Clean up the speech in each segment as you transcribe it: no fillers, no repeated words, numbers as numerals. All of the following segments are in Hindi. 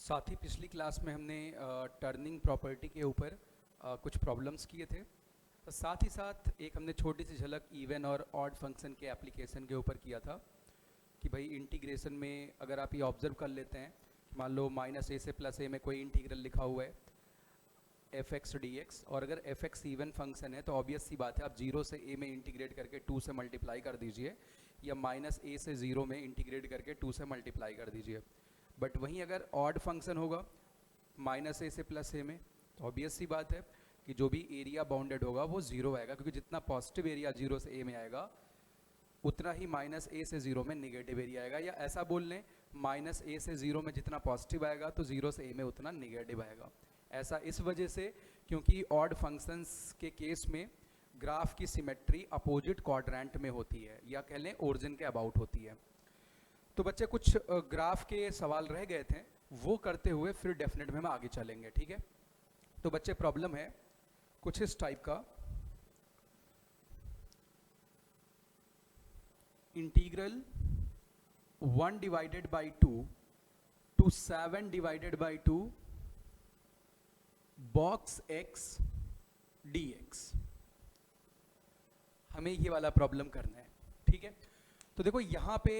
साथ ही पिछली क्लास में हमने टर्निंग प्रॉपर्टी के ऊपर कुछ प्रॉब्लम्स किए थे। साथ ही साथ एक हमने छोटी सी झलक इवन और ऑड फंक्शन के एप्लीकेशन के ऊपर किया था कि भाई इंटीग्रेशन में अगर आप ये ऑब्जर्व कर लेते हैं कि मान लो माइनस ए से प्लस ए में कोई इंटीग्रल लिखा हुआ है एफ एक्स डी एक्स, और अगर एफ एक्स इवन फंक्शन है तो ऑब्वियस सी बात है आप 0 से ए में इंटीग्रेट करके 2 से मल्टीप्लाई कर दीजिए, या माइनस ए से 0 में इंटीग्रेट करके 2 से मल्टीप्लाई कर दीजिए। बट वहीं अगर ऑड फंक्शन होगा माइनस ए से प्लस ए में तो ऑब्वियस सी बात है कि जो भी एरिया बाउंडेड होगा वो 0 आएगा, क्योंकि जितना पॉजिटिव एरिया 0 से ए में आएगा उतना ही माइनस ए से 0 में नेगेटिव एरिया आएगा। या ऐसा बोल लें माइनस ए से 0 में जितना पॉजिटिव आएगा तो 0 से ए में उतना नेगेटिव आएगा। ऐसा इस वजह से क्योंकि ऑड फंक्शंस के केस में ग्राफ की सिमेट्री अपोजिट क्वाड्रेंट में होती है, या कह लें ओरिजिन के अबाउट होती है। तो बच्चे कुछ ग्राफ के सवाल रह गए थे, वो करते हुए फिर डेफिनेट में हम आगे चलेंगे, ठीक है। तो बच्चे प्रॉब्लम है कुछ इस टाइप का, integral 1 divided by 2 to 7 divided by 2 box x dx, हमें ये वाला प्रॉब्लम करना है, ठीक है। तो देखो यहाँ पे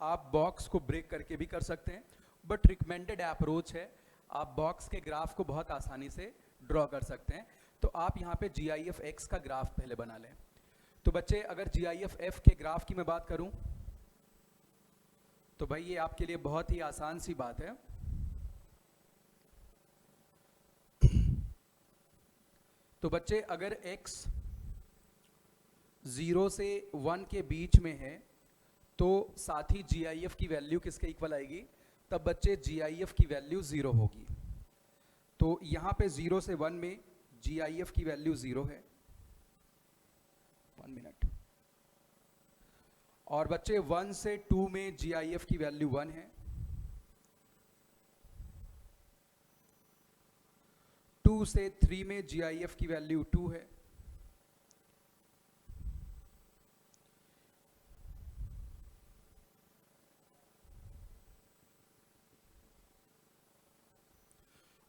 आप बॉक्स को ब्रेक करके भी कर सकते हैं, बट रिकमेंडेड अप्रोच है आप बॉक्स के ग्राफ को बहुत आसानी से ड्रॉ कर सकते हैं। तो आप यहाँ पे GIF-X का ग्राफ पहले बना लें। तो बच्चे अगर GIF-F के ग्राफ की मैं बात करूं तो भाई ये आपके लिए बहुत ही आसान सी बात है। तो बच्चे अगर x 0 से 1 के बीच में है तो साथ ही GIF की वैल्यू किसके इक्वल आएगी, तब बच्चे GIF की वैल्यू 0 होगी। तो यहाँ पे 0 से 1 में GIF की वैल्यू 0 है, 1 मिनट। और बच्चे 1 से 2 में GIF की वैल्यू 1 है, 2 से 3 में GIF की वैल्यू 2 है,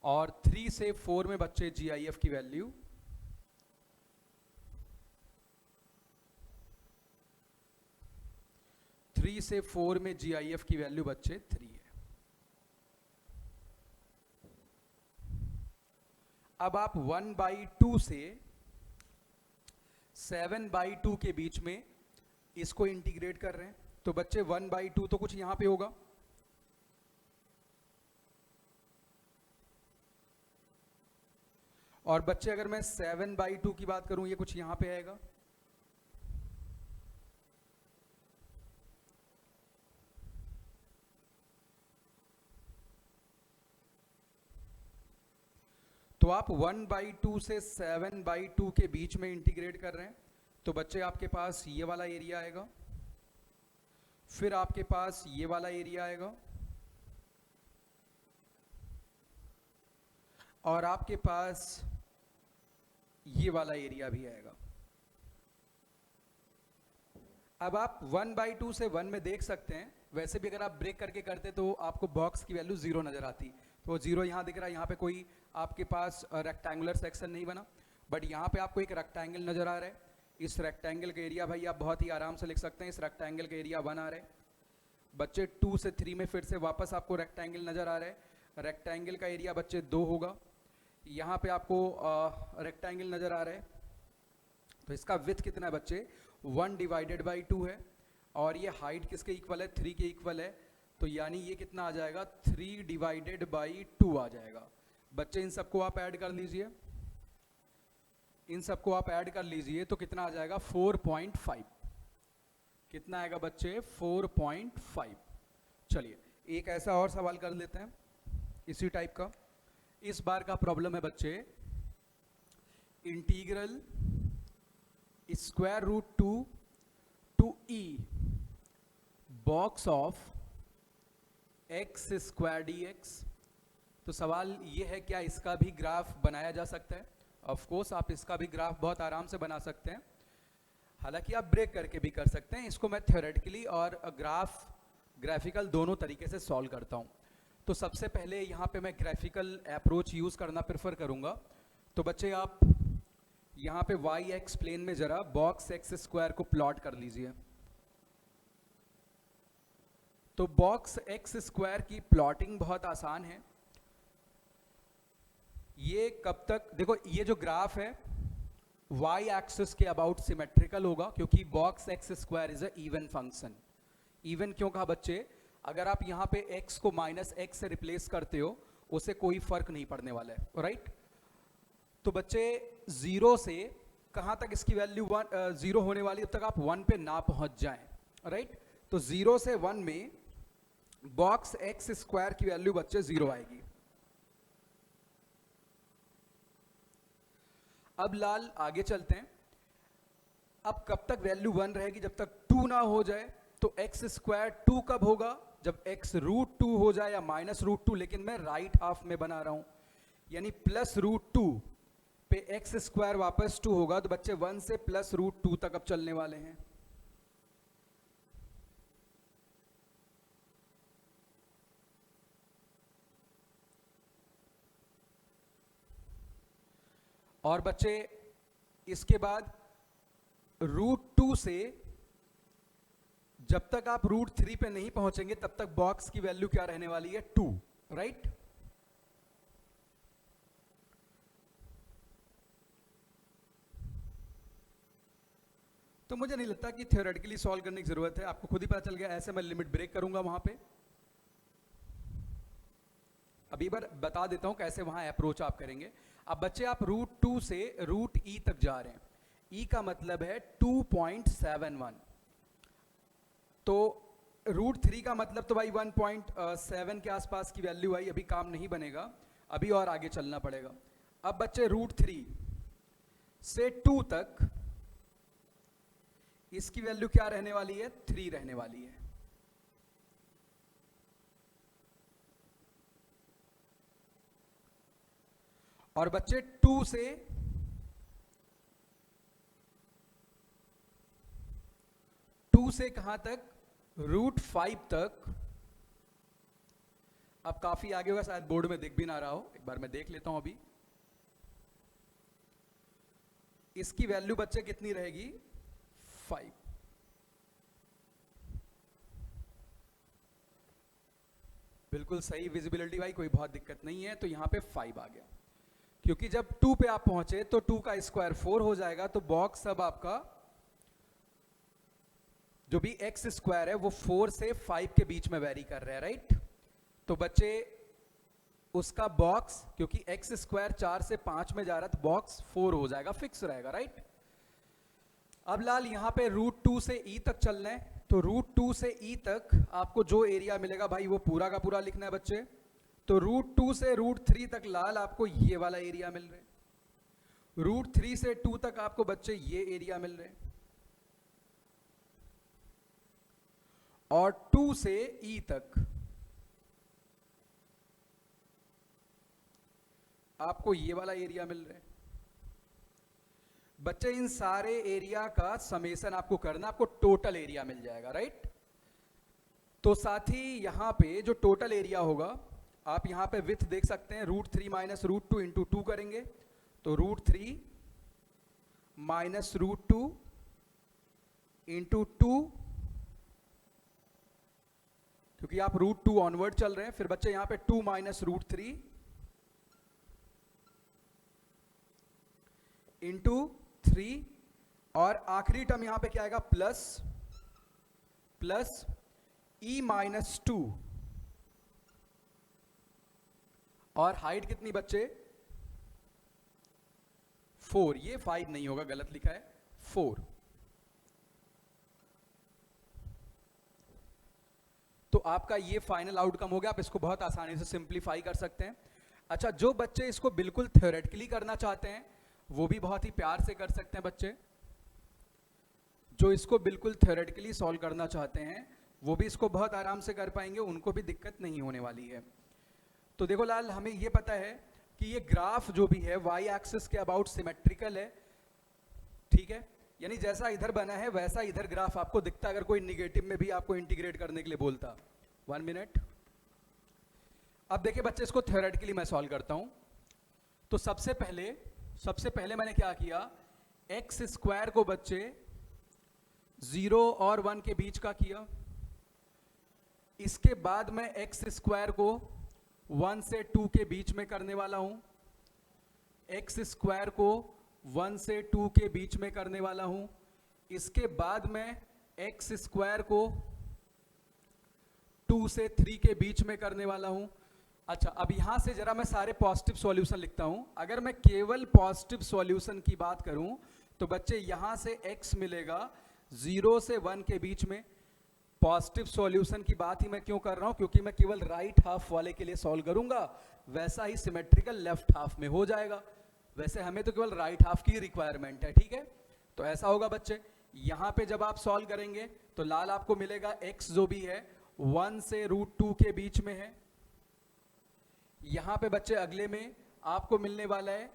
और 3 से 4 में बच्चे GIF की वैल्यू 3 से 4 में GIF की वैल्यू बच्चे 3 है। अब आप 1/2 से 7/2 के बीच में इसको इंटीग्रेट कर रहे हैं, तो बच्चे 1/2 तो कुछ यहां पे होगा, और बच्चे अगर मैं 7/2 की बात करूं ये कुछ यहां पे आएगा। तो आप 1/2 से 7/2 के बीच में इंटीग्रेट कर रहे हैं, तो बच्चे आपके पास ये वाला एरिया आएगा, फिर आपके पास ये वाला एरिया आएगा, और आपके पास ये वाला एरिया भी आएगा। अब आप 1/2 से 1 में देख सकते हैं, वैसे भी अगर आप ब्रेक करके करते तो आपको बॉक्स की वैल्यू 0 नजर आती, तो 0 यहाँ दिख रहा है, यहाँ पे कोई आपके पास रेक्टेंगुलर सेक्शन नहीं बना, बट यहाँ पे आपको एक रेक्टेंगल नजर आ रहा है। इस रेक्टेंगल का एरिया भाई आप बहुत ही आराम से लिख सकते हैं, इस रेक्टेंगल का एरिया 1 आ रहा है। बच्चे 2 से 3 में फिर से वापस आपको रेक्टेंगल नजर आ रहा है, रेक्टेंगल का एरिया बच्चे 2 होगा। यहाँ पे आपको रेक्टेंगल नजर आ रहा है, तो इसका विड्थ कितना है बच्चे 1 डिवाइडेड बाई 2 है, और ये हाइट किसके इक्वल है 3 के इक्वल है, तो यानी ये कितना आ जाएगा 3 डिवाइडेड बाई 2 आ जाएगा। बच्चे इन सबको आप ऐड कर लीजिए, इन सबको आप ऐड कर लीजिए तो कितना आ जाएगा 4.5। कितना आएगा बच्चे 4.5। चलिए एक ऐसा और सवाल कर लेते हैं इसी टाइप का। इस बार का प्रॉब्लम है बच्चे integral √2 to e box of x² dx। तो सवाल ये है क्या इसका भी ग्राफ बनाया जा सकता है। ऑफ कोर्स आप इसका भी ग्राफ बहुत आराम से बना सकते हैं, हालांकि आप ब्रेक करके भी कर सकते हैं। इसको मैं थ्योरेटिकली और ग्राफिकल दोनों तरीके से सॉल्व करता हूँ। तो सबसे पहले यहाँ पे मैं ग्राफिकल अप्रोच यूज़ करना प्रेफर करूँगा। तो बच्चे आप यहाँ पे वाई एक्स प्लेन में ज़रा बॉक्स एक्स स्क्वायर को प्लॉट कर लीजिए। तो बॉक्स एक्स स्क्वायर की प्लॉटिंग बहुत आसान है। ये कब तक, देखो ये जो ग्राफ है वाई एक्सिस के अबाउट सिमेट्रिकल होगा, क्योंकि box x square is a even function. Even क्यों कहा बच्चे? अगर आप यहाँ पे x को माइनस एक्स से रिप्लेस करते हो उसे कोई फर्क नहीं पड़ने वाला है, राइट। तो बच्चे 0 से कहाँ तक इसकी वैल्यू 0 होने वाली है, तब तक आप 1 पे ना पहुंच जाएं, राइट। तो 0 से 1 में बॉक्स एक्स स्क्वायर की वैल्यू बच्चे 0 आएगी। अब लाल आगे चलते हैं। अब कब तक वैल्यू 1 रहेगी? जब तक 2 ना हो जाए। तो एक्स स्क्वायर 2 कब होगा? जब x √2 हो जाए या माइनस √2, लेकिन मैं राइट हाफ में बना रहा हूं, यानी प्लस √2 पे एक्स स्क्वायर वापस 2 होगा। तो बच्चे 1 से प्लस √2 तक अब चलने वाले हैं। और बच्चे इसके बाद √2 से जब तक आप √3 पे नहीं पहुंचेंगे तब तक बॉक्स की वैल्यू क्या रहने वाली है? 2, राइट। तो मुझे नहीं लगता कि थ्योरेटिकली सॉल्व करने की जरूरत है, आपको खुद ही पता चल गया। ऐसे मैं लिमिट ब्रेक करूंगा वहां पे। अभी बार बता देता हूं कैसे वहां अप्रोच आप करेंगे। अब बच्चे आप √2 से √e तक जा रहे हैं। e का मतलब है 2.71। तो √3 का मतलब तो भाई 1.7 के आसपास की वैल्यू आई। अभी काम नहीं बनेगा, अभी और आगे चलना पड़ेगा। अब बच्चे √3 से 2 तक इसकी वैल्यू क्या रहने वाली है? 3 रहने वाली है। और बच्चे 2 से 2 से कहां तक? √5 तक। अब काफी आगे होगा, शायद बोर्ड में दिख भी ना रहा हो, एक बार मैं देख लेता हूं। अभी इसकी वैल्यू बच्चे कितनी रहेगी? 5। बिल्कुल सही विजिबिलिटी भाई, कोई बहुत दिक्कत नहीं है। तो यहां पे 5 आ गया, क्योंकि जब 2 पे आप पहुंचे तो 2 का स्क्वायर 4 हो जाएगा। तो बॉक्स अब आपका जो भी एक्स स्क्वायर है वो 4 से 5 के बीच में वेरी कर रहा है, राइट। तो बच्चे उसका बॉक्स, क्योंकि एक्स स्क्वायर 4 से 5 में जा रहा है, तो बॉक्स 4 हो जाएगा, फिक्स रहेगा, राइट। अब लाल यहां पे √2 से e तक चलना है। तो √2 से e तक आपको जो एरिया मिलेगा भाई वो पूरा का पूरा लिखना है बच्चे। तो √2 से √3 तक लाल आपको ये वाला एरिया मिल रहा है। √3 से 2 तक आपको बच्चे ये एरिया मिल रहे हैं। और 2 से e तक आपको ये वाला एरिया मिल रहा है। बच्चे इन सारे एरिया का समेशन आपको करना, आपको टोटल एरिया मिल जाएगा, राइट। तो साथ ही यहां पे जो टोटल एरिया होगा, आप यहां पे विड्थ देख सकते हैं, √3 माइनस √2 इंटू 2 करेंगे तो √3 माइनस √2 इंटू 2, क्योंकि आप √2 ऑनवर्ड चल रहे हैं। फिर बच्चे यहां पे 2 माइनस √3 इंटू 3, और आखिरी टर्म यहां पे क्या आएगा? Plus e minus 2। और हाइट कितनी बच्चे? 4। ये 5 नहीं होगा, गलत लिखा है, 4। तो आपका ये फाइनल आउटकम हो गया। आप इसको बहुत आसानी से सिंप्लीफाई कर सकते हैं। अच्छा, जो बच्चे इसको बिल्कुल थ्योरेटिकली करना चाहते हैं वो भी बहुत ही प्यार से कर सकते हैं। बच्चे जो इसको बिल्कुल थ्योरेटिकली सॉल्व करना चाहते हैं वो भी इसको बहुत आराम से कर पाएंगे, उनको भी दिक्कत नहीं होने वाली है। तो देखो लाल, हमें ये पता है कि ये ग्राफ जो भी है वाई एक्सिस के अबाउट सिमेट्रिकल है, ठीक है। यानी जैसा इधर बना है वैसा इधर ग्राफ आपको दिखता, अगर कोई निगेटिव में भी आपको इंटीग्रेट करने के लिए बोलता। 1 मिनट। अब देखिए बच्चे, इसको थ्योरेटिकली मैं सॉल्व करता हूं। तो सबसे पहले मैंने क्या किया, एक्स स्क्वायर को बच्चे 0 और 1 के बीच का किया। इसके बाद मैं एक्स स्क्वायर को 1 से 2 के बीच में करने वाला हूं। एक्स स्क्वायर को 1 से 2 के बीच में करने वाला हूं। इसके बाद मैं एक्स स्क्वायर को 2 से 3 के बीच में करने वाला हूं। अच्छा, अब यहां से जरा मैं सारे पॉजिटिव सॉल्यूशन लिखता हूं। अगर मैं केवल पॉजिटिव सॉल्यूशन की बात करूं तो बच्चे यहां से x मिलेगा 0 से 1 के बीच में। पॉजिटिव सॉल्यूशन की बात ही मैं क्यों कर रहा हूं, क्योंकि मैं केवल राइट हाफ वाले के लिए सॉल्व करूंगा, वैसा ही सिमेट्रिकल लेफ्ट हाफ में हो जाएगा। वैसे हमें तो केवल राइट हाफ की रिक्वायरमेंट है, ठीक है। तो ऐसा होगा बच्चे, यहां पे जब आप सॉल्व करेंगे तो लाल आपको मिलेगा x जो भी है 1 से √2 के बीच में है। यहां पे बच्चे अगले में आपको मिलने वाला है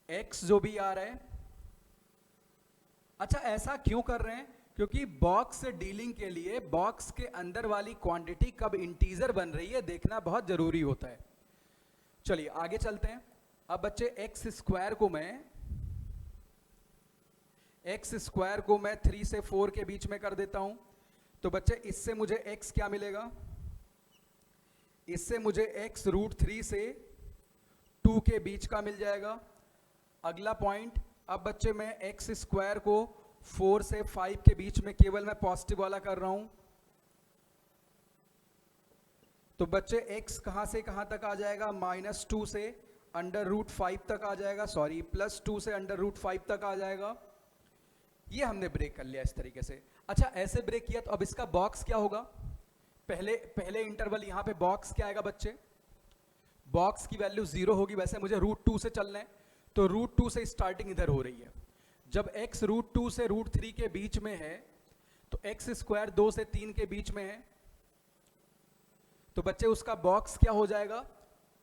x जो भी आ रहा है। अच्छा, ऐसा क्यों कर रहे हैं, क्योंकि बॉक्स से डीलिंग के लिए बॉक्स के अंदर वाली क्वांटिटी कब इंटीजर बन रही है देखना बहुत जरूरी होता है। चलिए आगे चलते हैं। अब बच्चे एक्स स्क्वायर को मैं 3 से 4 के बीच में कर देता हूं। तो बच्चे इससे मुझे x क्या मिलेगा, इससे मुझे x √3 से 2 के बीच का मिल जाएगा। अगला पॉइंट, अब बच्चे मैं एक्स स्क्वायर को 4 से 5 के बीच में केवल मैं पॉजिटिव वाला कर रहा हूं। तो बच्चे x कहां से कहां तक आ जाएगा, -2 से √5 तक आ जाएगा, सॉरी +2 से √5 तक आ जाएगा। ये हमने ब्रेक कर लिया इस तरीके से। अच्छा, ऐसे ब्रेक किया तो अब इसका बॉक्स क्या होगा, पहले इंटरवल यहां पे बॉक्स क्या आएगा बच्चे, बॉक्स की वैल्यू 0 होगी। वैसे मुझे √2 से चलना है, तो √2 से स्टार्टिंग इधर हो रही है। जब x √2 से √3 के बीच में है तो x स्क्वायर 2 से 3 के बीच में है, तो बच्चे उसका बॉक्स क्या हो जाएगा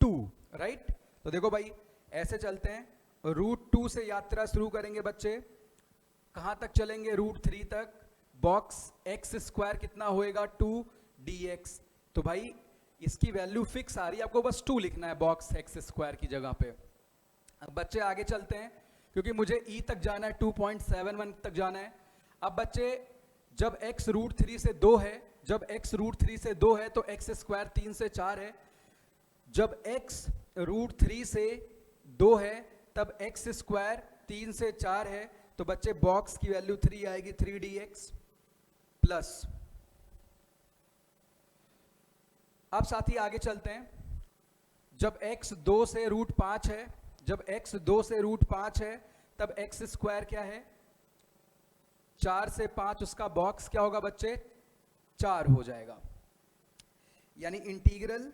2, राइट। तो देखो भाई ऐसे चलते हैं, √2 से यात्रा शुरू करेंगे बच्चे, कहां तक चलेंगे √3 तक। बॉक्स x स्क्वायर कितना होएगा 2 dx। तो भाई इसकी वैल्यू फिक्स आ रही है, आपको बस 2 लिखना है बॉक्स x स्क्वायर की जगह पे। अब बच्चे आगे चलते हैं, क्योंकि मुझे e तक जाना है, 2.71 तक जाना है। अब बच्चे जब x √3 से 2 है, तो x स्क्वायर 3 से 4 है। जब x √3 से 2 है तब x स्क्वायर 3 से 4 है। तो बच्चे बॉक्स की वैल्यू 3 आएगी, 3 dx प्लस। अब साथी आगे चलते हैं, जब x 2 से √5 है, तब x स्क्वायर क्या है 4 से 5, उसका बॉक्स क्या होगा बच्चे 4 हो जाएगा। यानी इंटीग्रल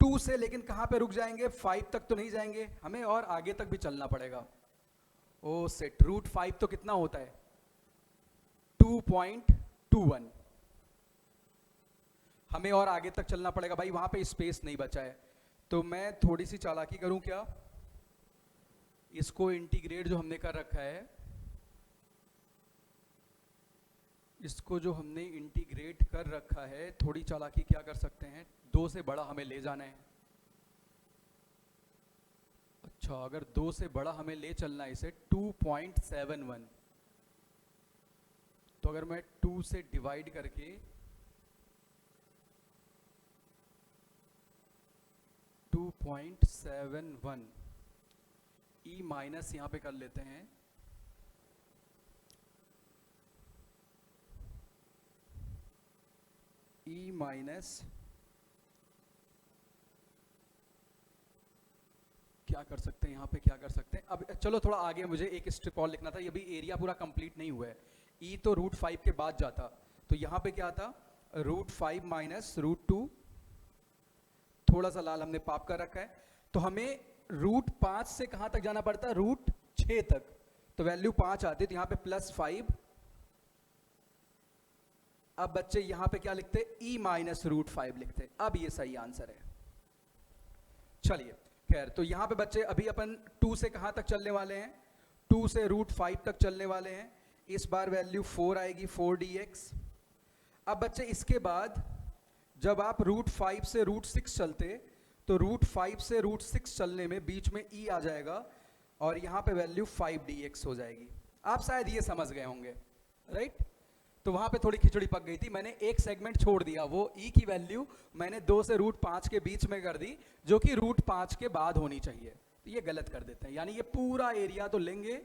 2 से लेकिन कहां पे रुक जाएंगे, 5 तक तो नहीं जाएंगे, हमें और आगे तक भी चलना पड़ेगा। ओ सेट, √5 तो कितना होता है 2.21, हमें और आगे तक चलना पड़ेगा भाई, वहां पे स्पेस नहीं बचा है। तो मैं थोड़ी सी चालाकी करूं क्या, इसको इंटीग्रेट जो हमने कर रखा है, थोड़ी चालाकी क्या कर सकते हैं, 2 से बड़ा हमें ले जाना है। अच्छा, अगर 2 से बड़ा हमें ले चलना है इसे 2.71, तो अगर मैं 2 से डिवाइड करके 2.71 e माइनस यहां पे कर लेते हैं, e माइनस क्या कर सकते हैं यहाँ पे, क्या कर सकते हैं। अब चलो थोड़ा आगे, मुझे एक स्टेप और लिखना था, ये भी एरिया पूरा कंप्लीट नहीं हुआ है। e तो √5 के बाद जाता, तो यहाँ पे क्या था √5 माइनस √2, थोड़ा सा लाल हमने पाप कर रखा है। तो हमें √5 से कहां तक जाना पड़ता है, √6 तक, तो वैल्यू 5 आती है, तो यहाँ पे +5। अब बच्चे यहाँ पे क्या लिखते, e माइनस √5 लिखते। अब ये सही आंसर है। चलिए खैर, तो यहाँ पे बच्चे अभी अपन 2 से कहां तक चलने वाले हैं, 2 से √5 तक चलने वाले हैं। इस बार वैल्यू 4 आएगी, 4 dx। अब बच्चे इसके बाद जब आप √5 से √6 चलते तो √5 से √6 चलने में बीच में e आ जाएगा और यहाँ पे वैल्यू 5dx हो जाएगी। आप शायद ये समझ गए होंगे, राइट? तो वहाँ पे थोड़ी खिचड़ी पक गई थी, मैंने एक सेगमेंट छोड़ दिया, वो e की वैल्यू मैंने 2 से √5 के बीच में कर दी, जो कि √5 के बाद होनी चाहिए, तो ये गलत कर देते हैं। यानी ये पूरा एरिया तो लेंगे,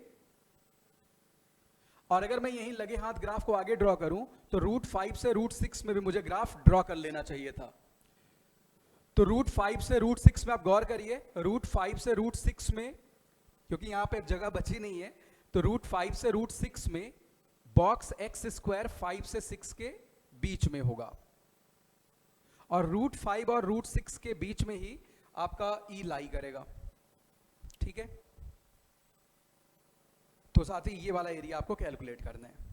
और अगर मैं यहीं लगे हाथ ग्राफ को आगे ड्रॉ करूं तो √5 से √6 में भी मुझे ग्राफ ड्रॉ कर लेना चाहिए था। तो √5 से √6 में आप गौर करिए, √5 से √6 में, क्योंकि यहां पे जगह बची नहीं है, तो √5 से √6 में बॉक्स x² 5 से 6 के बीच में होगा, और √5 और √6 के बीच में ही आपका e लाई करेगा, ठीक है? तो साथ ही ये वाला एरिया आपको कैलकुलेट करना है।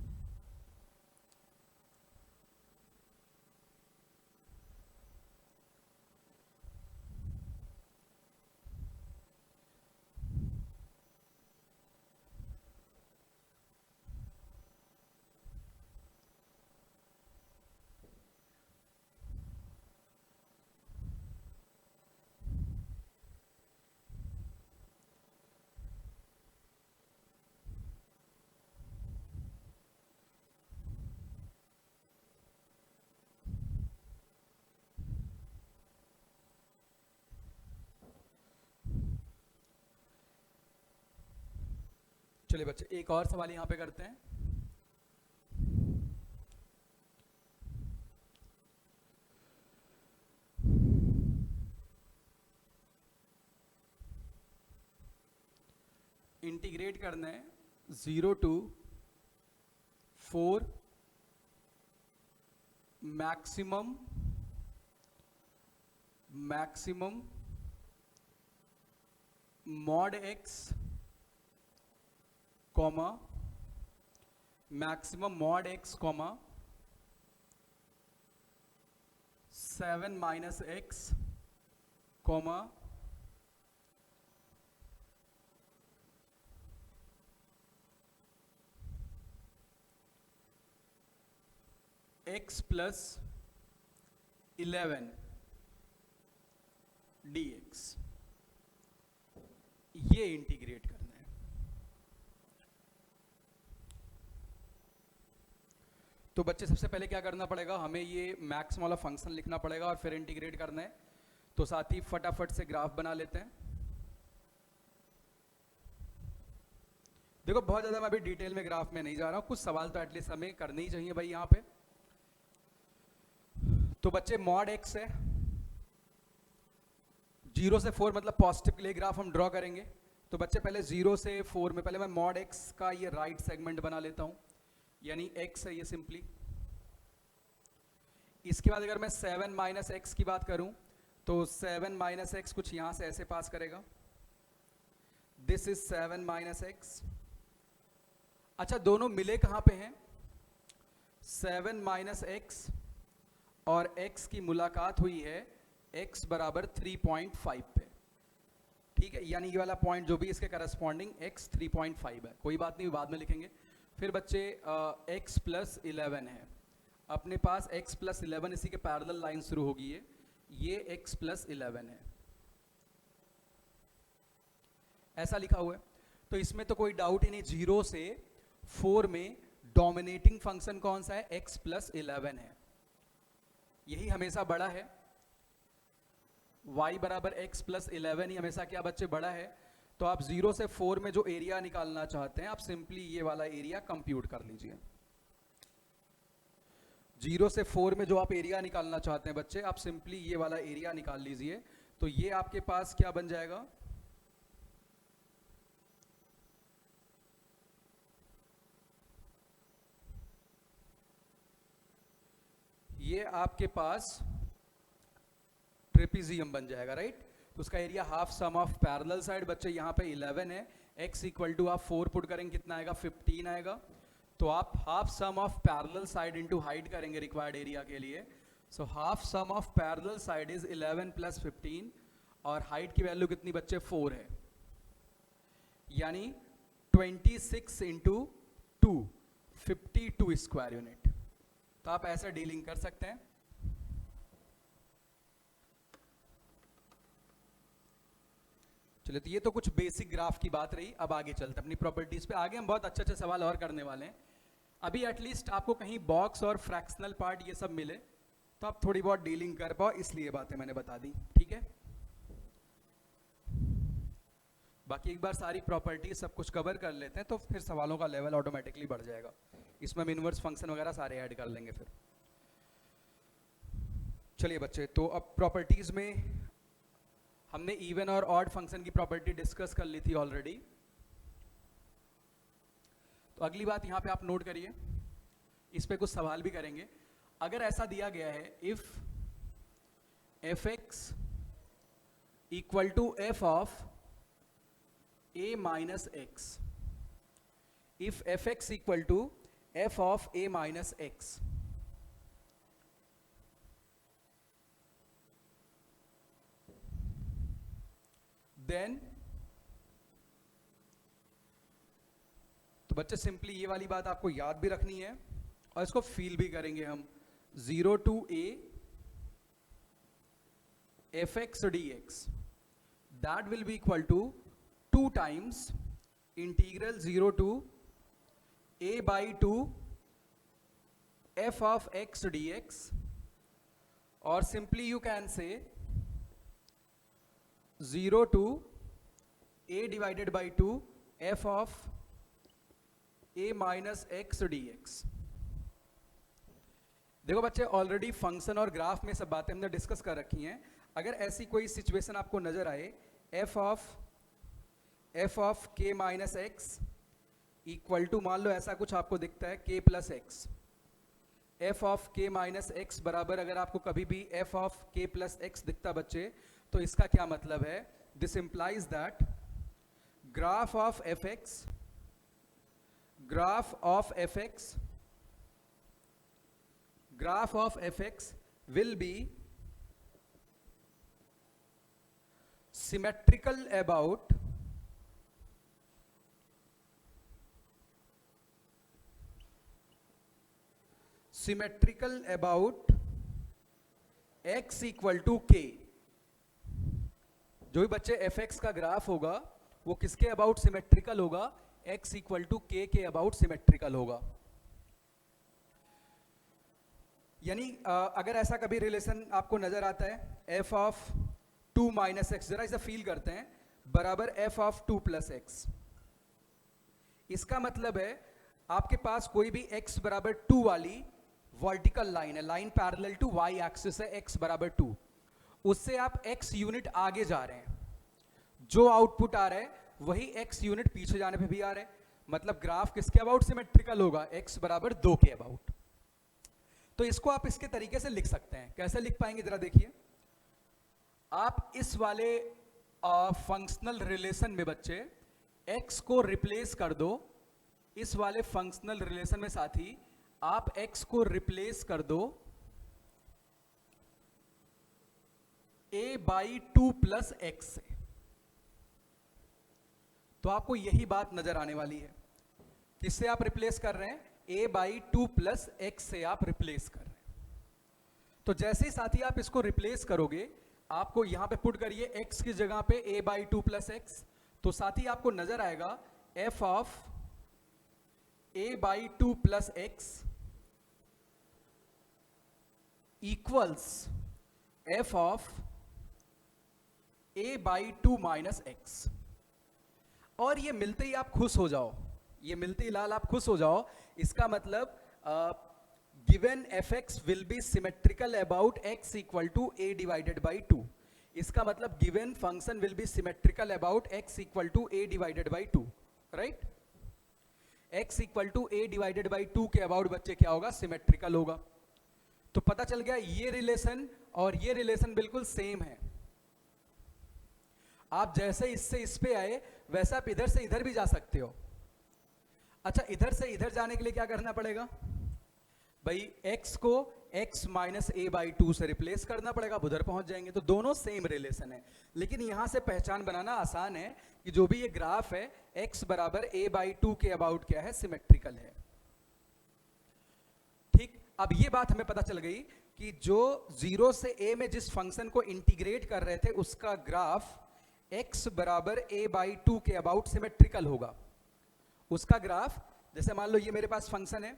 चलिए बच्चे, एक और सवाल यहां पे करते हैं। इंटीग्रेट करना है 0 to 4 maximum mod x comma maximum mod x comma 7 - x comma x + 11 dx, ये इंटीग्रेट करना है। तो बच्चे सबसे पहले क्या करना पड़ेगा, हमें ये मैक्स वाला फंक्शन लिखना पड़ेगा और फिर इंटीग्रेट करना है। तो साथ ही फटाफट से ग्राफ बना लेते हैं। देखो बहुत ज़्यादा मैं अभी डिटेल में ग्राफ में नहीं जा रहा हूँ, कुछ सवाल तो एटलीस्ट हमें करने ही चाहिए भाई यहाँ पे। तो बच्चे mod x है, 0 से 4 मतलब पॉजिटिव के लिए ग्राफ हम ड्रॉ करेंगे। तो बच्चे पहले 0 से 4 में पहले मैं mod x का ये राइट सेगमेंट बना लेता हूँ, यानी x है ये सिंपली। इसके बाद अगर मैं 7 - x की बात करूं तो 7 - x कुछ यहां से ऐसे पास करेगा, दिस इज 7 - x। अच्छा, दोनों मिले कहां पे हैं? 7 - x और x की मुलाकात हुई है x = 3.5 पे, ठीक है? यानी ये वाला पॉइंट जो भी इसके करस्पॉन्डिंग x 3.5 है, कोई बात नहीं, बाद में लिखेंगे। फिर बच्चे x + 11 है, अपने पास x + 11 इसी के पैरेलल लाइन शुरू होगी, ये x + 11 है, ऐसा लिखा हुआ है। तो इसमें तो कोई डाउट ही नहीं, 0 से 4 में डोमिनेटिंग फंक्शन कौन सा है? x + 11 है, यही हमेशा बड़ा है। y = x + 11 ही हमेशा क्या बच्चे बड़ा है। तो आप 0 से 4 में जो एरिया निकालना चाहते हैं, आप सिंपली ये वाला एरिया कंप्यूट कर लीजिए। 0 से 4 में जो आप एरिया निकालना चाहते हैं बच्चे, आप सिंपली ये वाला एरिया निकाल लीजिए। तो ये आपके पास क्या बन जाएगा? ये आपके पास ट्रेपीजियम बन जाएगा, राइट? तो उसका area half sum of parallel side, बच्चे यहाँ पे 11 है, x = आप 4 पुट करेंगे, कितना आएगा? 15 आएगा। तो आप half sum of parallel side into height करेंगे रिक्वायर्ड एरिया के लिए। So half sum of parallel side is 11 + 15, और हाइट की वैल्यू कितनी बच्चे? 4 है, यानी 26 × 2 52 स्क्वायर यूनिट। तो आप ऐसे डीलिंग कर सकते हैं। चलिए, तो ये तो कुछ बेसिक ग्राफ की बात रही। अब आगे चलते अपनी प्रॉपर्टीज पे। आगे हम बहुत अच्छे अच्छे सवाल और करने वाले हैं। अभी एटलीस्ट आपको कहीं बॉक्स और फ्रैक्शनल पार्ट ये सब मिले तो आप थोड़ी बहुत डीलिंग कर पाओ, इसलिए बातें मैंने बता दी। ठीक है, बाकी एक बार सारी प्रॉपर्टीज सब कुछ कवर कर लेते हैं तो फिर सवालों का लेवल ऑटोमेटिकली बढ़ जाएगा। इसमें हम इनवर्स फंक्शन वगैरह सारे ऐड कर लेंगे फिर। चलिए बच्चे, तो अब प्रॉपर्टीज में हमने इवन और ऑड फंक्शन की प्रॉपर्टी डिस्कस कर ली थी ऑलरेडी। तो अगली बात यहाँ पे आप नोट करिए, इस पे कुछ सवाल भी करेंगे। अगर ऐसा दिया गया है, if f x equal to f of a minus x, if fx equal to f of a minus x, then तो बच्चे सिंपली ये वाली बात आपको याद भी रखनी है और इसको फील भी करेंगे हम। 0 to a fx dx that will be equal to 2 times integral 0 to a by 2 f of x dx, or simply you can say 0 to a divided by 2 f of a minus x dx। देखो बच्चे, ऑलरेडी फंक्शन और ग्राफ में सब बातें हमने डिस्कस कर रखी हैं। अगर ऐसी कोई सिचुएशन आपको नजर आए, f of k minus x equal to, मान लो ऐसा कुछ आपको दिखता है k plus x, f of k minus x बराबर अगर आपको कभी भी f of k plus x दिखता बच्चे, तो इसका क्या मतलब है? This implies that graph of f x will be symmetrical about x equal to k। जो भी बच्चे fx का ग्राफ होगा वो किसके अबाउट सिमेट्रिकल होगा? x इक्वल टू k के अबाउट सिमेट्रिकल होगा। यानी अगर ऐसा कभी रिलेशन आपको नजर आता है, f ऑफ 2 माइनस एक्स, जरा इसे फील करते हैं, बराबर f ऑफ 2 प्लस एक्स, इसका मतलब है आपके पास कोई भी x बराबर 2 वाली वर्टिकल लाइन है, line parallel to y axis है, x बराबर 2, उससे आप x यूनिट आगे जा रहे हैं, जो आउटपुट आ रहा है वही x यूनिट पीछे जाने पे भी आ रहा है। मतलब ग्राफ किसके अबाउट सिमेट्रिकल होगा? x बराबर 2 के अबाउट। तो इसको आप इसके तरीके से लिख सकते हैं। कैसे लिख पाएंगे जरा देखिए। आप इस वाले फंक्शनल रिलेशन में बच्चे x को रिप्लेस कर दो, इस वाले फंक्शनल रिलेशन में साथी आप x को रिप्लेस कर दो a बाई 2 प्लस एक्स से, तो आपको यही बात नजर आने वाली है। किससे आप रिप्लेस कर रहे हैं? a बाई 2 प्लस एक्स से आप रिप्लेस कर रहे हैं। तो जैसे ही साथी आप इसको रिप्लेस करोगे, आपको यहां पे पुट करिए x की जगह पे a बाई 2 प्लस एक्स, तो साथ ही आपको नजर आएगा f of a by 2 plus x equals f of a by 2 minus x. और ये मिलते ही आप खुश हो जाओ, ये मिलते ही लाल आप खुश हो जाओ। इसका मतलब given fx will be symmetrical about x equal to a divided by 2। इसका मतलब given function will be symmetrical about x equal to a divided by 2, right? x equal to a divided by 2 के अबाउट बच्चे क्या होगा? सिमेट्रिकल होगा। तो पता चल गया ये रिलेशन और ये रिलेशन बिल्कुल सेम है। आप जैसे इससे इस पे आए वैसे आप इधर से इधर भी जा सकते हो। अच्छा, इधर से इधर जाने के लिए क्या करना पड़ेगा भाई? x को x माइनस a बाई 2 से रिप्लेस करना पड़ेगा, आप उधर पहुंच जाएंगे। तो दोनों सेम रिलेशन है, लेकिन यहां से पहचान बनाना आसान है कि जो भी ये ग्राफ है x बराबर a बाई 2 के अबाउट क्या है? सिमेट्रिकल है। ठीक, अब ये बात हमें पता चल गई कि जो 0 से a में जिस फंक्शन को इंटीग्रेट कर रहे थे उसका ग्राफ x बराबर a/2 के अबाउट सिमेट्रिकल होगा। उसका ग्राफ, जैसे मान लो ये मेरे पास फंक्शन है,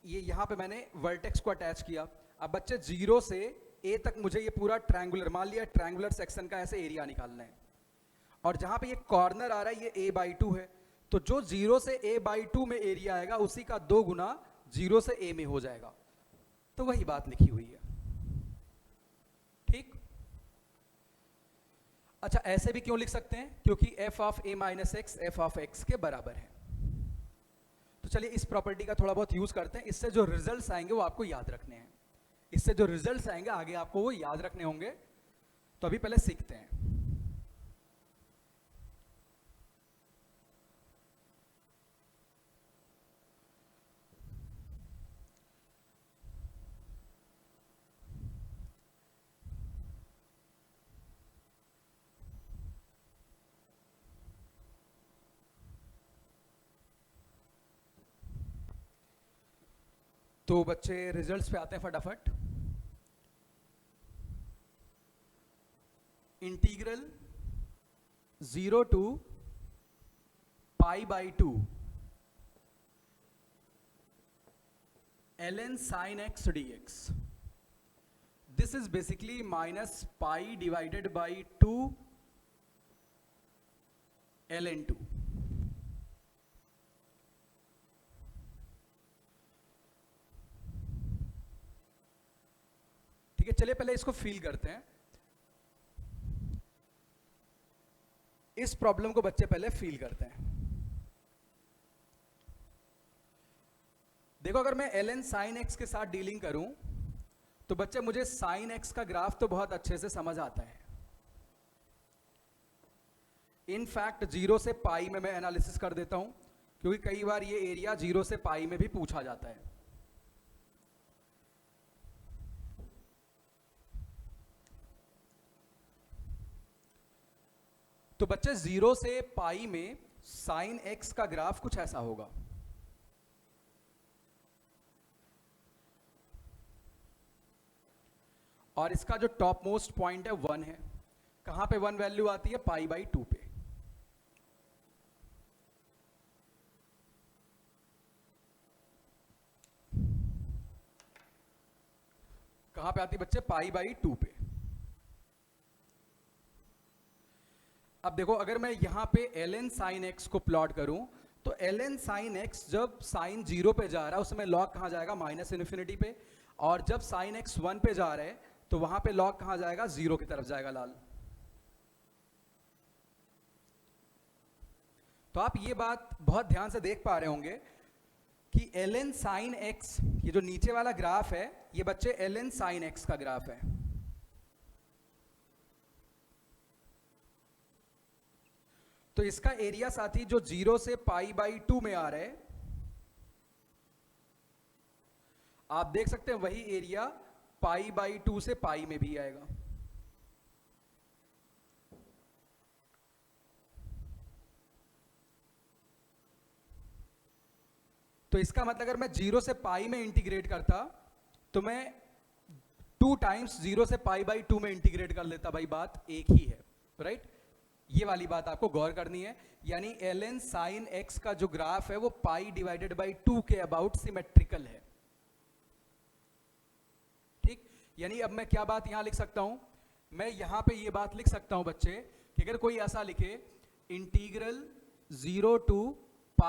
ये यहाँ पे मैंने वर्टेक्स को अटैच किया। अब बच्चे 0 से a तक मुझे ये पूरा ट्रायंगुलर, मान लिया ट्रायंगुलर सेक्शन का ऐसे एरिया निकालना है, और जहाँ पे ये कॉर्नर आ रहा है ये a/2 है, तो जो 0 से a/2 में एरिया आएगा उसी का 2 गुना 0 से a में हो जाएगा। तो वही बात लिखी हुई है, ठीक। अच्छा, ऐसे भी क्यों लिख सकते हैं? क्योंकि f of a minus x f of x के बराबर है। तो चलिए इस प्रॉपर्टी का थोड़ा बहुत यूज करते हैं, इससे जो रिजल्ट्स आएंगे वो आपको याद रखने हैं। इससे जो रिजल्ट्स आएंगे आगे आपको वो याद रखने होंगे, तो अभी पहले सीखते हैं। तो बच्चे रिजल्ट्स पे आते हैं फटाफट। Integral 0 to π/2 ln sin x dx, this is basically minus pi divided by 2 ln 2। ठीक है, चलिए पहले इसको फील करते हैं। इस प्रॉब्लम को बच्चे पहले फील करते हैं। देखो, अगर मैं ln sin x के साथ डीलिंग करूं तो बच्चे मुझे sin x का ग्राफ तो बहुत अच्छे से समझ आता है। इनफैक्ट 0 से पाई में मैं एनालिसिस कर देता हूं, क्योंकि कई बार ये एरिया 0 से पाई में भी पूछा जाता है। तो बच्चे 0 से पाई में साइन x का ग्राफ कुछ ऐसा होगा। और इसका जो टॉप मोस्ट पॉइंट है 1 है। कहां पे 1 वैल्यू आती है? π/2 पे। कहां पे आती है बच्चे? π/2 पे। अब देखो, अगर मैं यहां पे ln sin x को प्लॉट करूं तो ln sin x जब साइन 0 पे जा रहा है उसमें लॉग कहां जाएगा? -∞ पे। और जब sin x 1 पे जा रहे हैं तो वहां पे लॉग कहां जाएगा? 0 की तरफ जाएगा, लाल। तो आप ये बात बहुत ध्यान से देख पा रहे होंगे कि ln sin x, ये जो नीचे वाला ग्राफ है, ये बच्चे ln sin x का ग्राफ है। तो इसका एरिया साथी जो 0 से π/2 में आ रहा है, आप देख सकते हैं वही एरिया π/2 से पाई में भी आएगा। तो इसका मतलब अगर मैं 0 से पाई में इंटीग्रेट करता तो मैं 2 टाइम्स 0 से π/2 में इंटीग्रेट कर लेता। भाई बात एक ही है, राइट? ये वाली बात आपको गौर करनी है। यानी ln sin x का जो ग्राफ है वो π/2 के अबाउट सिमेट्रिकल है। ठीक, यानी अब मैं क्या बात यहां लिख सकता हूं? मैं यहां पे ये बात लिख सकता हूं बच्चे कि अगर कोई ऐसा लिखे integral 0 to π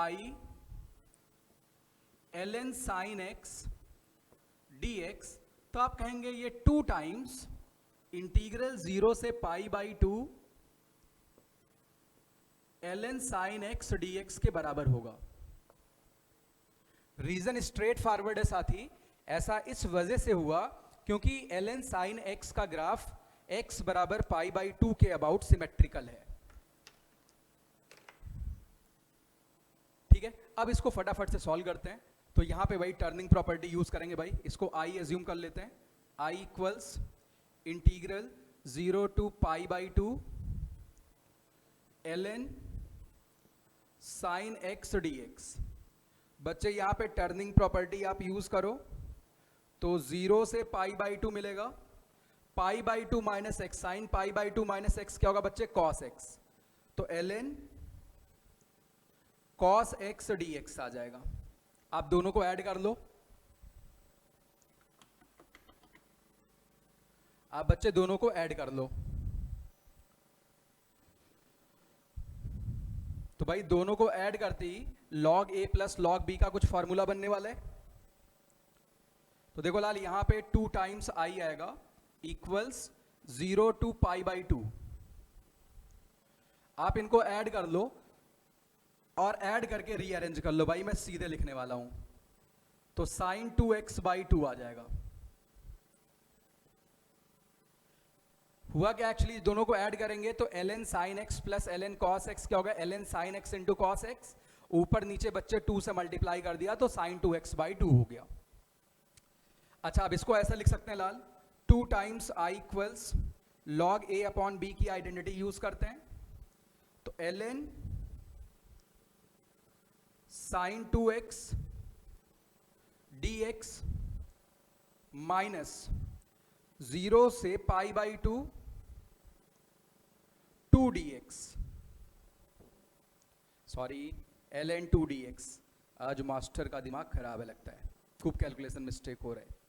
ln sin x dx, तो आप कहेंगे ये 2 टाइम्स इंटीग्रल 0 से π/2 ln sin x dx के बराबर होगा। रीजन स्ट्रेट फॉरवर्ड है साथी। ऐसा इस वजह से हुआ क्योंकि ln sin x का ग्राफ x बराबर π/2 के अबाउट सिमेट्रिकल है। ठीक है, अब इसको फटाफट से सॉल्व करते हैं। तो यहां पे भाई टर्निंग प्रॉपर्टी यूज करेंगे। भाई इसको i एज्यूम कर लेते हैं। i equals integral 0 to π/2 ln sin x dx। बच्चे यहां पे टर्निंग प्रॉपर्टी आप यूज करो तो 0 से π/2 मिलेगा, pi by two minus x, sine pi by two minus x क्या होगा बच्चे, कॉस एक्स, तो ln cos x d x आ जाएगा। आप दोनों को ऐड कर लो, आप बच्चे दोनों को ऐड कर लो, तो भाई दोनों को ऐड करते ही log a plus log b का कुछ फॉर्मूला बनने वाला है। तो देखो लाल, यहां पे 2 टाइम्स आई आएगा इक्वल्स 0 टू पाई बाई 2। आप इनको ऐड कर लो और ऐड करके रीअरेंज कर लो, भाई मैं सीधे लिखने वाला हूं, तो साइन 2x बाई 2 आ जाएगा। हुआ क्या, एक्चुअली दोनों को ऐड करेंगे तो ln sin x plus ln cos x क्या होगा, ln sin x into cos x, ऊपर नीचे बच्चे 2 से मल्टीप्लाई कर दिया तो sin 2x बाई 2 हो गया। अच्छा, अब इसको ऐसा लिख सकते हैं लाल, 2 times i equals log a upon b की आइडेंटिटी यूज करते हैं, तो ln sin 2x dx minus 0 से पाई by 2 2dx, sorry ln 2dx। आज मास्टर का दिमाग खराब है लगता है, खूब कैलकुलेशन मिस्टेक हो रहा है।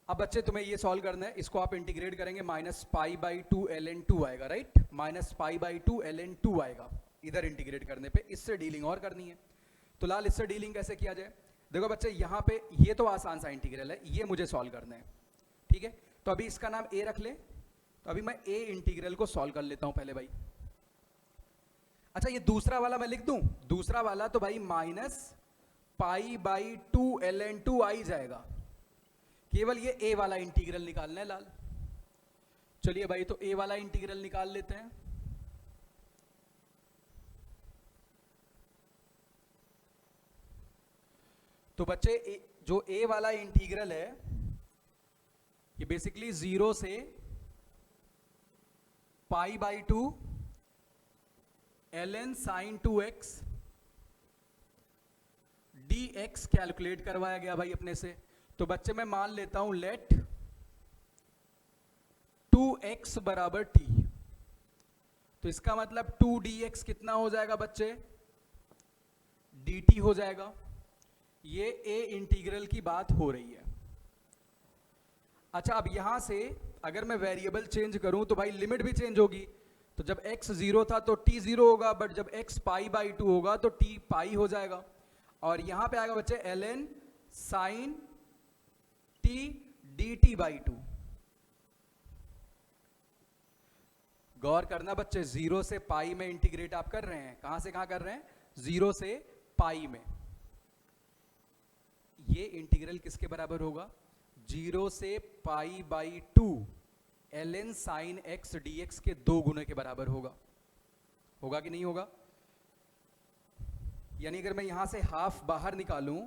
अब बच्चे तुम्हें ये सॉल्व करना है, इसको आप इंटीग्रेट करेंगे, माइनस पाई बाई 2 ln 2 आएगा, right, minus pi by 2 ln 2 आएगा इधर इंटीग्रेट करने पे। इससे डीलिंग और करनी है, तो लाल इससे डीलिंग कैसे किया जाए, देखो बच्चे यहाँ पे ये तो आसान सा इंटीग्रल है, ये मुझे सॉल्व करना है, ठीक है। तो अभी इसका नाम a रख ले, तो अभी मैं a इंटीग्रल को सॉल्व कर लेता हूं पहले भाई। अच्छा, ये दूसरा वाला मैं लिख दूं, दूसरा वाला तो भाई माइनस पाई बाई 2 ln 2 आ ही जाएगा, केवल ये a वाला इंटीग्रल निकालना है लाल। चलिए भाई, तो a वाला इंटीग्रल निकाल लेते हैं। तो बच्चे जो a वाला इंटीग्रल है ये बेसिकली 0 से पाई by 2 ln sin 2x dx calculate करवाया गया भाई अपने से। तो बच्चे मैं मान लेता हूं लेट 2x बराबर t, तो इसका मतलब 2dx कितना हो जाएगा बच्चे, dt हो जाएगा। ये a इंटीग्रल की बात हो रही है। अच्छा, अब यहां से अगर मैं वेरिएबल चेंज करूं तो भाई लिमिट भी चेंज होगी, तो जब x 0 था तो t 0 होगा, बट जब x पाई बाई 2 होगा तो t पाई हो जाएगा, और यहां पे आएगा बच्चे ln sin t dt by 2। गौर करना बच्चे, 0 से पाई में इंटीग्रेट आप कर रहे हैं, कहां से कहां कर रहे हैं, 0 से पाई में। ये इंटीग्रल किसके बराबर होगा, 0 से पाई by 2 ln sin x dx के 2 गुने के बराबर होगा। होगा कि नहीं होगा, यानी अगर मैं यहां से हाफ बाहर निकालूं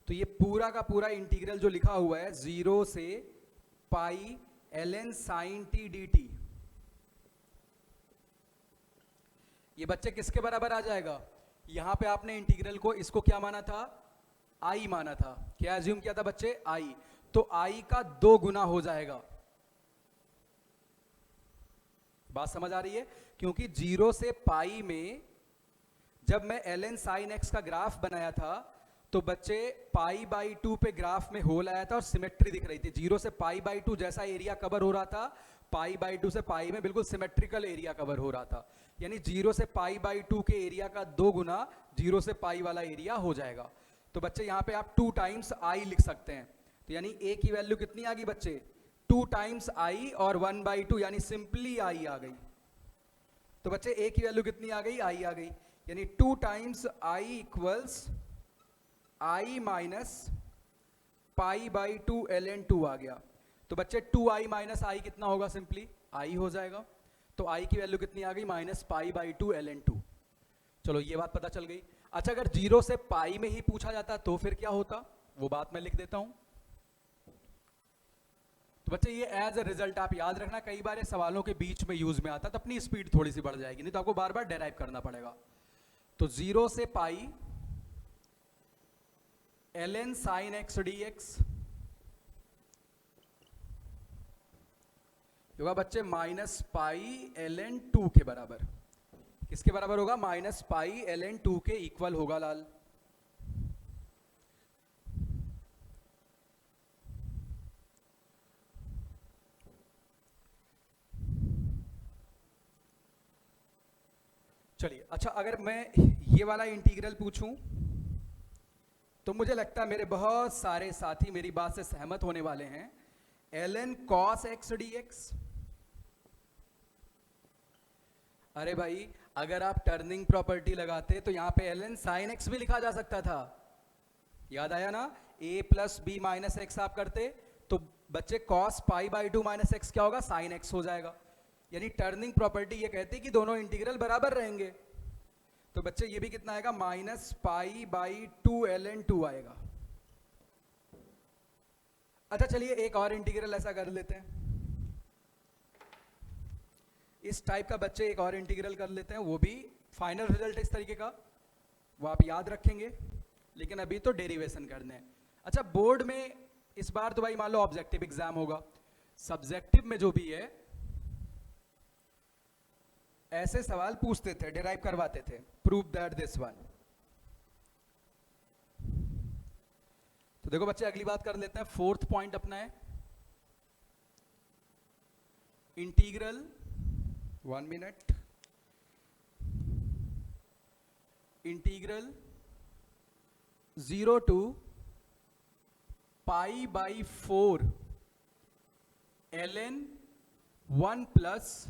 तो ये पूरा का पूरा इंटीग्रल जो लिखा हुआ है 0 से पाई ln sin t dt, ये बच्चे किसके बराबर आ जाएगा, यहां पे आपने इंटीग्रल को इसको क्या माना था, i माना था, क्या एज्यूम किया था बच्चे, i, तो i का 2 गुना हो जाएगा। बात समझ आ रही है, क्योंकि 0 से पाई में जब मैं ln sin x का ग्राफ बनाया था तो बच्चे पाई बाई 2 पे ग्राफ में होल आया था और सिमेट्री दिख रही थी। 0 से पाई बाई 2 जैसा एरिया कवर हो रहा था, पाई बाई 2 से पाई में बिल्कुल सिमेट्रिकल एरिया कवर हो रहा था, यानी 0 से पाई बाई 2 के एरिया का 2 गुना 0 से पाई वाला एरिया हो जाएगा। तो बच्चे यहाँ पे आप 2 टाइम्स i लिख सकते हैं, तो यानी a की वैल्यू कितनी आ गई बच्चे, 2 टाइम्स i और 1/2, यानी सिंपली i आ गई। तो बच्चे a की वैल्यू कितनी आ गई, i आ गई, यानी 2 times i equals i minus pi by 2 ln 2 आ गया। तो बच्चे 2i माइनस i कितना होगा, सिंपली i हो जाएगा। तो i की वैल्यू कितनी आ गई, माइनस पाई बाई 2 ln 2। चलो ये बात पता चल गई। अच्छा, अगर 0 से पाई में ही पूछा जाता तो फिर क्या होता, वो बात मैं लिख देता हूं। तो बच्चे ये एज अ रिजल्ट आप याद रखना, कई बार ये सवालों के बीच में यूज में आता, तो अपनी स्पीड थोड़ी सी बढ़ जाएगी, नहीं तो आपको बार बार डेराइव करना पड़ेगा। तो 0 से पाई ln sin x dx होगा बच्चे माइनस पाई ln 2 के बराबर। किसके बराबर होगा? माइनस पाई ln 2 के इक्वल होगा लाल। चलिए, अच्छा अगर मैं ये वाला इंटीग्रल पूछूं तो मुझे लगता है मेरे बहुत सारे साथी मेरी बात से सहमत होने वाले हैं। ln cos x dx। अरे भाई, अगर आप टर्निंग प्रॉपर्टी लगाते तो यहां पे ln sin x भी लिखा जा सकता था। याद आया ना? a plus B minus x आप करते तो बच्चे cos pi by 2 minus x क्या होगा? sin x हो जाएगा। यानी टर्निंग प्रॉपर्टी ये कहती है कि दोनों इंटीग्रल बराबर रहेंगे। तो बच्चे ये भी कितना आएगा? माइनस पाई बाई 2 ln 2 आएगा। अच्छा चलिए एक और इंटीग्रल ऐसा कर लेते हैं, इस टाइप का बच्चे एक और इंटीग्रल कर लेते हैं, वो भी फाइनल रिजल्ट इस तरीके का, वो आप याद रखेंगे, लेकिन अभी तो डेरिवेशन करने हैं। अच्छा बोर्ड में इस बार तो भाई मान लो ऑब्जेक्टिव एग्जाम होगा, सब्जेक्टिव में जो भी है ऐसे सवाल पूछते थे, डिराइव करवाते थे, प्रूव दैट दिस वन। तो देखो बच्चे अगली बात कर लेते हैं, फोर्थ पॉइंट अपना है integral, 1 minute, integral 0 to pi by 4 ln 1 plus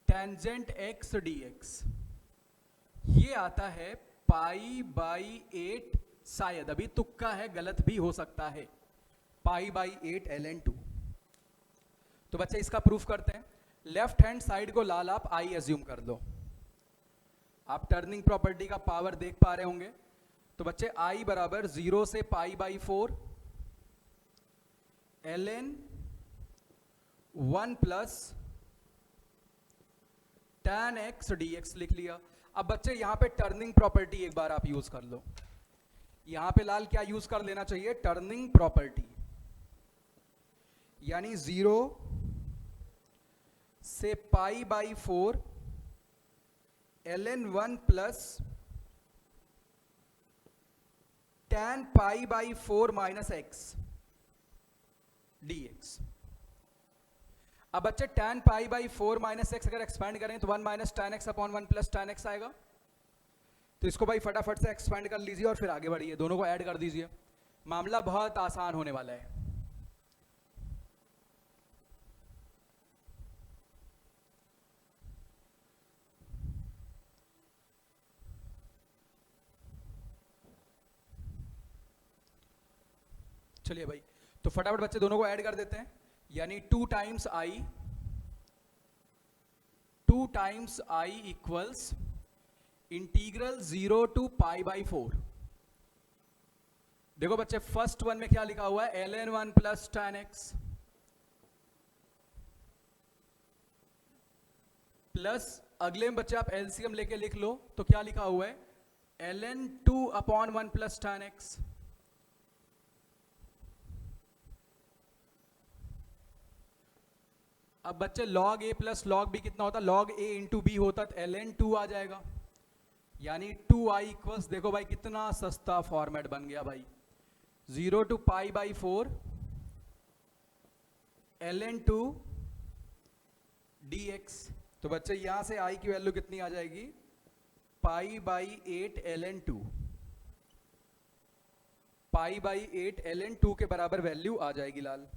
tangent x dx। ये आता है पाई बाई 8, शायद अभी तुक्का है, गलत भी हो सकता है, पाई बाई 8 ln 2। तो बच्चे इसका प्रूफ करते हैं। लेफ्ट हैंड साइड को लाल आप आई एज्यूम कर लो। आप टर्निंग प्रॉपर्टी का पावर देख पा रहे होंगे। तो बच्चे आई बराबर 0 से पाई by 4 ln 1 plus tan x dx लिख लिया। अब बच्चे यहां पे टर्निंग प्रॉपर्टी एक बार आप यूज कर लो। यहां पे लाल क्या यूज कर लेना चाहिए? टर्निंग प्रॉपर्टी, यानी 0 से पाई by 4 ln 1 plus tan pi by 4 minus x dx। अब बच्चे tan pi by 4 minus x अगर एक्सपैंड करें तो 1 minus tan x upon 1 plus tan x आएगा। तो इसको भाई फटाफट से एक्सपैंड कर लीजिए और फिर आगे बढ़िए, दोनों को ऐड कर दीजिए, मामला बहुत आसान होने वाला है। चलिए भाई, तो फटाफट बच्चे दोनों को ऐड कर देते हैं, यानी 2 times I equals integral 0 to pi by 4। देखो बच्चे फर्स्ट वन में क्या लिखा हुआ है? ln 1 plus tan x plus अगले में बच्चे आप एलसीएम लेके लिख लो तो क्या लिखा हुआ है? ln 2 upon 1 plus tan x. अब बच्चे log a plus log b कितना होता? log a इंटू बी होता तो ln 2 आ जाएगा, यानी 2i इक्वल्स, देखो भाई कितना सस्ता फॉर्मेट बन गया भाई, 0 to pi by 4 ln 2 dx। तो बच्चे यहां से i की वैल्यू कितनी आ जाएगी? Pi by 8 ln 2, pi by 8 ln 2 के बराबर वैल्यू आ जाएगी लाल।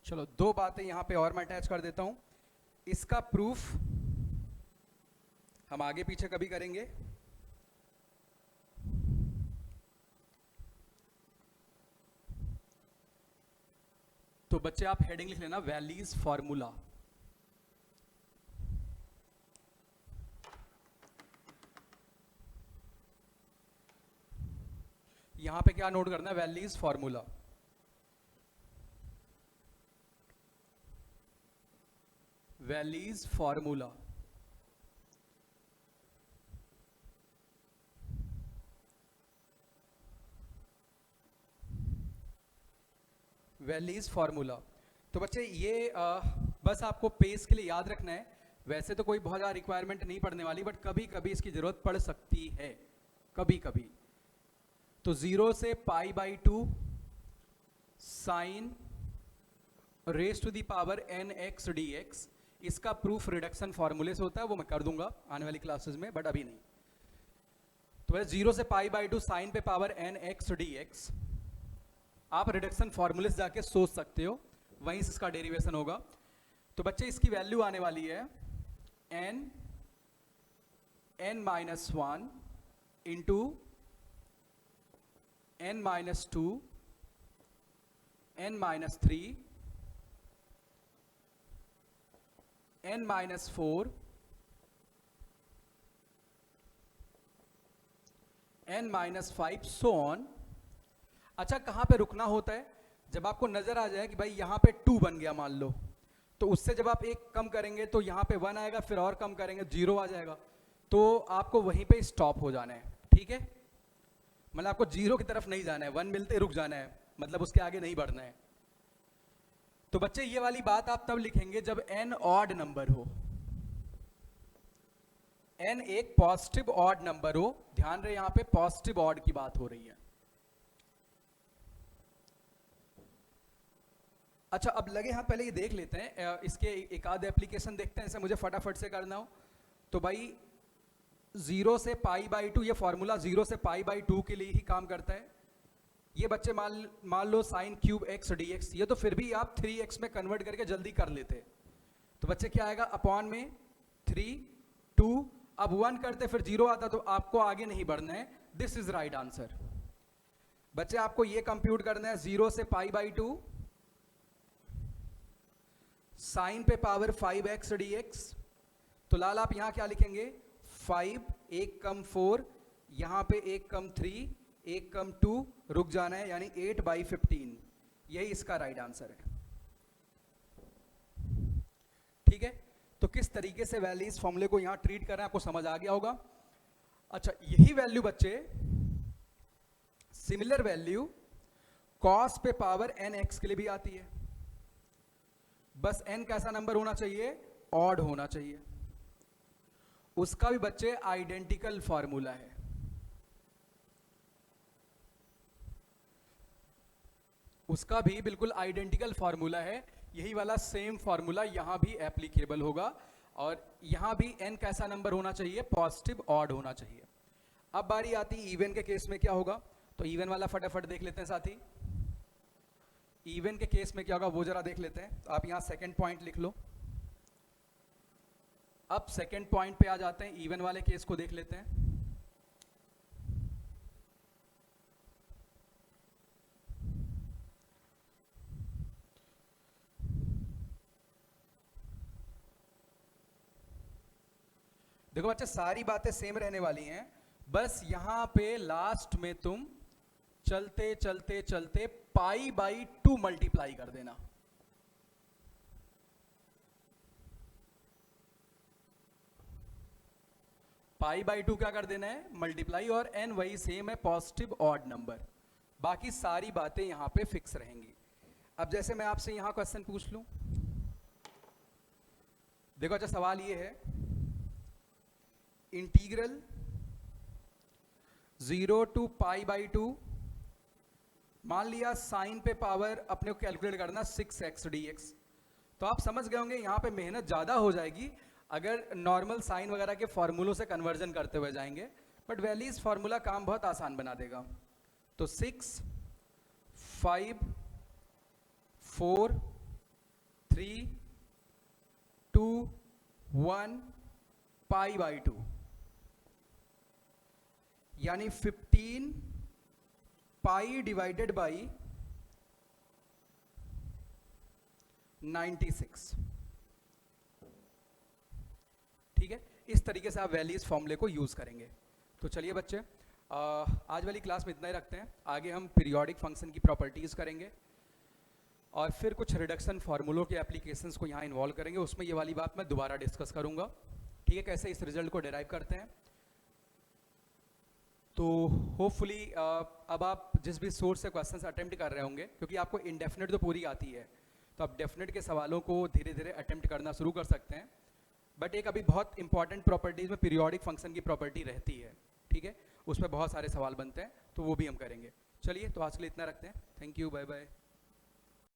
चलो दो बातें यहां पे और मैं अटैच कर देता हूं। इसका प्रूफ हम आगे पीछे कभी करेंगे। तो बच्चे आप हेडिंग लिख लेना, वैलीज फॉर्मूला। यहां पे क्या नोट करना है, valleys formula. Valleys formula. Valleys formula. तो बच्चे ये बस आपको पेस के लिए याद रखना है। वैसे तो कोई बहुत ज़्यादा रिक्वायरमेंट नहीं पड़ने वाली, बट कभी कभी इसकी ज़रूरत पड़ सकती है, कभी कभी। तो 0 से π/2 sine raise to the power nx dx, इसका प्रूफ रिडक्शन फार्मूले से होता है, वो मैं कर दूंगा आने वाली क्लासेस में, बट अभी नहीं। तो 0 से π/2 साइन पे पावर nx dx, आप रिडक्शन फार्मूले से जाके सोच सकते हो, वहीं से इसका डेरिवेशन होगा। तो बच्चे इसकी वैल्यू आने वाली है n-1 into n-2 n-3 n-4 n-5 so on. अच्छा, कहाँ पे रुकना होता है? जब आपको नजर आ जाए कि भाई यहाँ पे 2 बन गया मान लो, तो उससे जब आप एक कम करेंगे तो यहाँ पे 1 आएगा, फिर और कम करेंगे 0 आ जाएगा, तो आपको वहीं पे स्टॉप हो जाना है, ठीक है? मतलब आपको 0 की तरफ नहीं जाना है, 1 मिलते रुक जाना है, मतलब उसके आगे नहीं बढ़ना है। तो बच्चे ये वाली बात आप तब लिखेंगे जब n ऑड नंबर हो, n एक पॉजिटिव ऑड नंबर हो। ध्यान रहे यहाँ पे पॉजिटिव ऑड की बात हो रही है। अच्छा, अब लगे हाँ पहले ये देख लेते हैं, इसके एक आध एप्लीकेशन देखते हैं, ऐसे मुझे फटाफट से करना हो तो भाई 0 से π/2, ये फॉर्मूला 0 से π/2 के लिए ही काम करता है। ये बच्चे मान लो साइन क्यूब x dx, ये तो फिर भी आप 3x में कन्वर्ट करके जल्दी कर लेते। तो बच्चे क्या आएगा, अपॉन में 3 2, अब 1 करते फिर 0 आता, तो आपको आगे नहीं बढ़ना है। This is right answer. बच्चे आपको ये कंप्यूट करना है 0 से π/2 साइन पे पावर 5x dx। तो लाल आप यहां क्या लिखेंगे, 5 1 कम 4, यहां पे 1 कम 3 1 कम 2, रुक जाना है, यानी 8/15। यही इसका राइट आंसर है, ठीक है? तो किस तरीके से वैल्यूज फॉर्मूले को यहां ट्रीट कर रहे हैं आपको समझ आ गया होगा। अच्छा, यही वैल्यू बच्चे, सिमिलर वैल्यू cos पे पावर nx के लिए भी आती है। बस n कैसा नंबर होना चाहिए, ऑड होना चाहिए। उसका भी बच्चे आइडेंटिकल फॉर्मूला है। उसका भी बिल्कुल आइडेंटिकल फॉर्मूला है। यही वाला सेम फॉर्मूला यहां भी एप्लीकेबल होगा, और यहां भी n कैसा नंबर होना चाहिए, पॉजिटिव ऑड होना चाहिए। अब बारी आती इवन के केस में क्या होगा, तो इवन वाला फटाफट देख लेते हैं साथी। इवन के केस में क्या होगा वो जरा देख लेते हैं। आप यहां सेकंड पॉइंट लिख लो। अब सेकंड पॉइंट पे आ जाते हैं, इवन वाले केस को देख लेते हैं। देखो बच्चे, सारी बातें सेम रहने वाली हैं, बस यहां पे लास्ट में तुम चलते चलते चलते π/2 मल्टीप्लाई कर देना। π/2 क्या कर देना है, मल्टीप्लाई, और n वही सेम है, पॉजिटिव ऑड नंबर। बाकी सारी बातें यहां पे फिक्स रहेंगी। अब जैसे मैं आपसे यहां क्वेश्चन पूछ लूं, देखो अच्छा सवाल ये है, इंटीग्रल 0 to π/2, मान लिया साइन पे पावर अपने को कैलकुलेट करना 6x dx। तो आप समझ गए होंगे यहां पे मेहनत ज्यादा हो जाएगी अगर नॉर्मल साइन वगैरह के फॉर्मूलों से कन्वर्जन करते हुए जाएंगे, बट वैलीज फॉर्मूला काम बहुत आसान बना देगा। तो 6 5 4 3 2 1 π/2, यानी 15 पाई डिवाइडेड बाई 96। ठीक है, इस तरीके से आप वैली इस फॉर्मूले को यूज़ करेंगे। तो चलिए बच्चे, आज वाली क्लास में इतना ही रखते हैं। आगे हम पीरियोडिक फंक्शन की प्रॉपर्टीज़ करेंगे और फिर कुछ रिडक्शन फार्मूलों के एप्लीकेशंस को यहाँ इन्वॉल्व करेंगे। उसमें ये वाली बात मैं दोबारा डिस्कस करूँगा। ठीक है, कैसे इस रिजल्ट को डिराइव करते हैं। तो होपफुली अब आप जिस भी सोर्स से क्वेश्चंस अटेम्प्ट कर रहे होंगे, क्योंकि आपको इंडेफिनिट तो पूरी आती है, तो आप डेफिनेट के सवालों को धीरे धीरे अटेम्प्ट करना शुरू कर सकते हैं। बट एक अभी बहुत इंपॉर्टेंट प्रॉपर्टीज़ में पीरियोडिक फंक्शन की प्रॉपर्टी रहती है। ठीक है, उस पर बहुत सारे सवाल बनते हैं, तो वो भी हम करेंगे। चलिए, तो आज के लिए इतना रखते हैं। Thank you, bye bye.